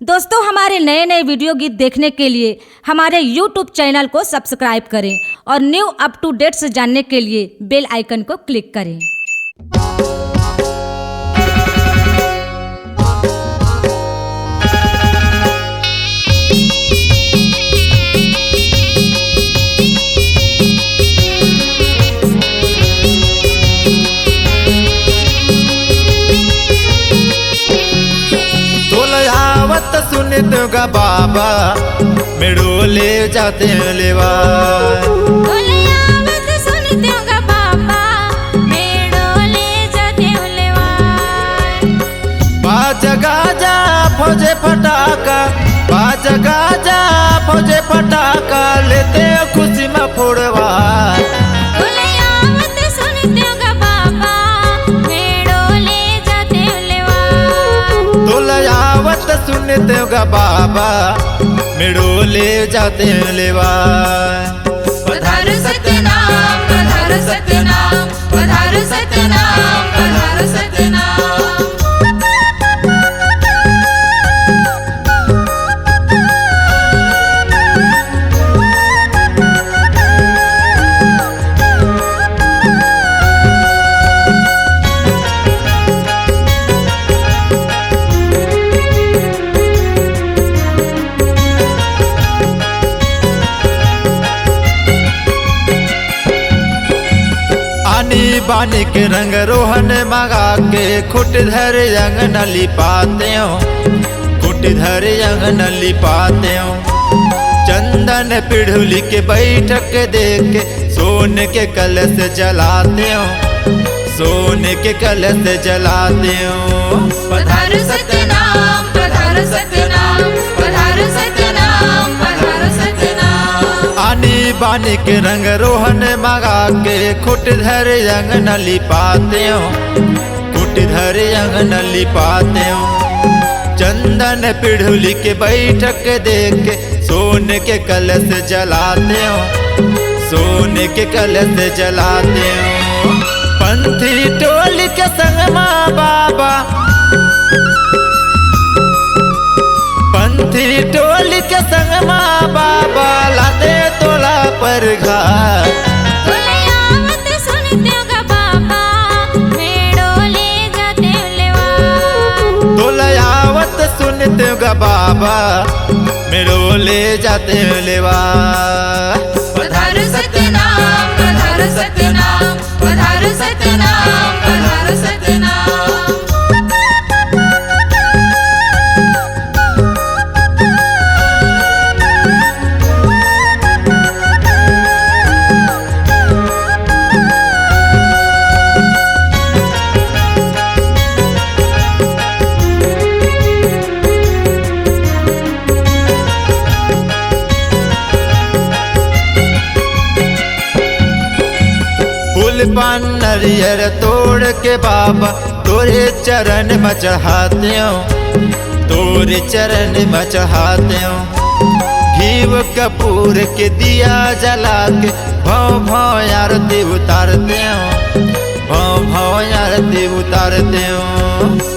दोस्तों, हमारे नए नए वीडियो गीत देखने के लिए हमारे YouTube चैनल को सब्सक्राइब करें और न्यू अप टू डेट्स जानने के लिए बेल आइकन को क्लिक करें। सुनित गा बाबा मेड़ोले जाते लेवा बाजा फौजे फटाका बाजा गाजा फौजे फटाका लेते खुशी में फोड़वा सुनते गा बाबा मेड़ोले जाते लेवा। पधार सत्यनाम पधार सत्यनाम पधार सत्यनाम पधार सत्यनाम। बानी के रंग रोहन मगा के खुट धर रंग नली पाते हो खुट धर रंग नली पाते हो। चंदन पिढ़ुली के बैठक देख के सोन के कलश जलाते हो सोन के कलश जलाते हो। पधार सत्यनाम पधार सत्यनाम पधार सत्यनाम पधार सत्यनाम। आनी बानी के रंग रोहन मगा के खुट धर रंग नली पाते हो खुट धर रंग नली पाते हो। चंदन पिढ़ुली के बैठक देख के सोन के कलश जलाते हो सोन के कलश जलाते हो। पंथी टोली के संग माँ बाबा पंथी टोली के संग माँ बाबा लाते तोला पर घाट तोलायावत सुनते गा बाबा मेड़ोले जाते लेवा। पधार सत्यनाम पधार सत्यनाम पधार सत्यनाम पधार सत्यनाम। पान नरियर तोड़ के बाबा तोरे चरण में चढ़ाते हो तोरे चरण में चढ़ाते हो। घीव कपूर के दिया जला के भौ भौ आरती उतारते हो भौ भौ आरती उतारते हो।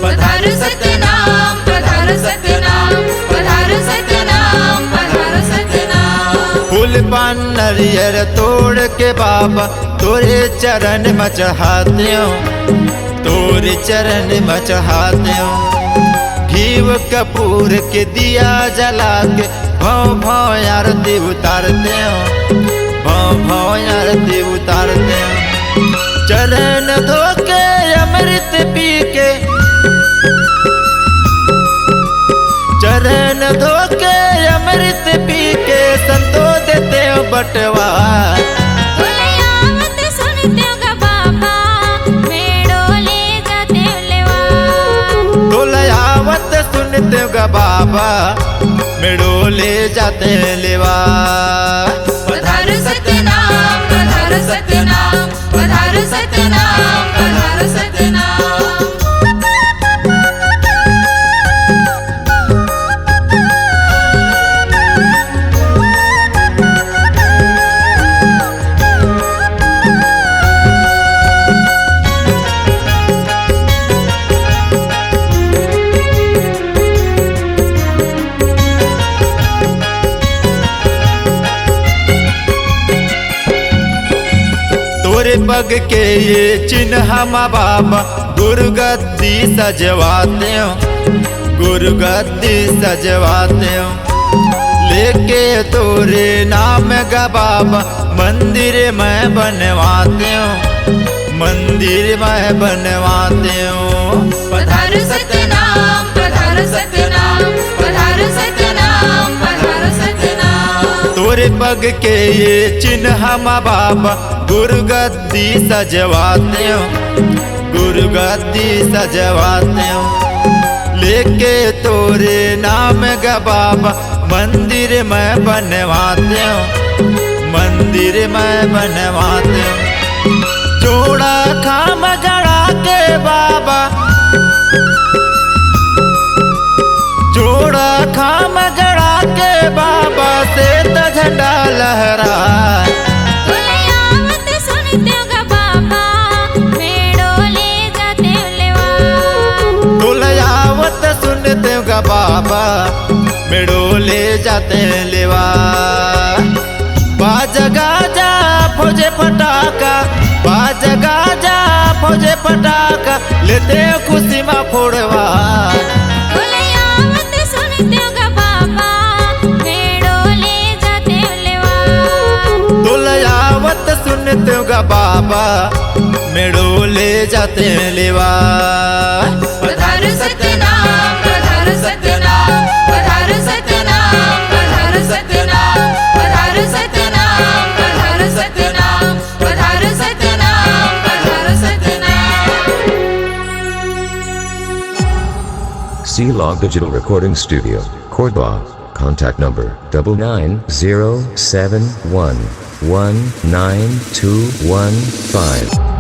पधार सत्यनाम पधार सत्यनाम पधार सत्यनाम पधार सत्यनाम। फूल पान नरियर तोड़ के बाबा तोरे चरण में चढ़ाते हो तोरे चरण में चढ़ाते हो। घीव कपूर के दिया जला के भौ भौ आरती उतारते हो भौ भौ आरती उतारते हो। चरण धो के अमृत पी के चरण धो के अमृत पी के संतो देते हो बटवा। सुनते गा बाबा मेड़ोले जाते लेवा। पधार सत्यनाम पधार सत्यनाम पधार सत्यनाम पधार सत्यनाम। तोरे पग के ये चिन्ह मा बाबा गुरुगद्दी सजवाते हो, गुरुगद्दी सजवाते हो। लेके तोरे नाम का बाबा मंदिर में बनवाते हो, मंदिर में बनवाते हो। पधार सतनाम पधार सतनाम पधार सतनाम पधार सतनाम। तोरे पग के ये चिन्ह मा बाबा गुरुगद्दी सजवाते हो, गुरुगद्दी सजवाते हो। लेके तोरे नाम का बाबा मंदिर में बनवाते हो, मंदिर में बनवाते हो। जोड़ा खाम गड़ा के बाबा, जोड़ा खाम गड़ा के बाबा से तो झंडा लहरा। तुलयावत सुनते गा बाबा मेड़ो ले जाते लेवा। तुलयावत सुनते गा बाबा मेड़ो ले जाते लेवा। बाज गाजा फौजे पटाखा, बाज गाजा फौजे पटाखा लेते खुशी मा फोड़वा। तुलयावत सुनते गा बाबा मेड़ो ले जाते लेवा। तुलयावत सुनते गा बाबा मेड़ो ले जाते लेवा। पधार सतनाम पधार सतनाम पधार सतनाम पधार सतनाम पधार सतनाम पधार सतनाम पधार सतनाम पधार Satnam. C-Log Digital Recording Studio, Cordoba. Contact number 99071192215.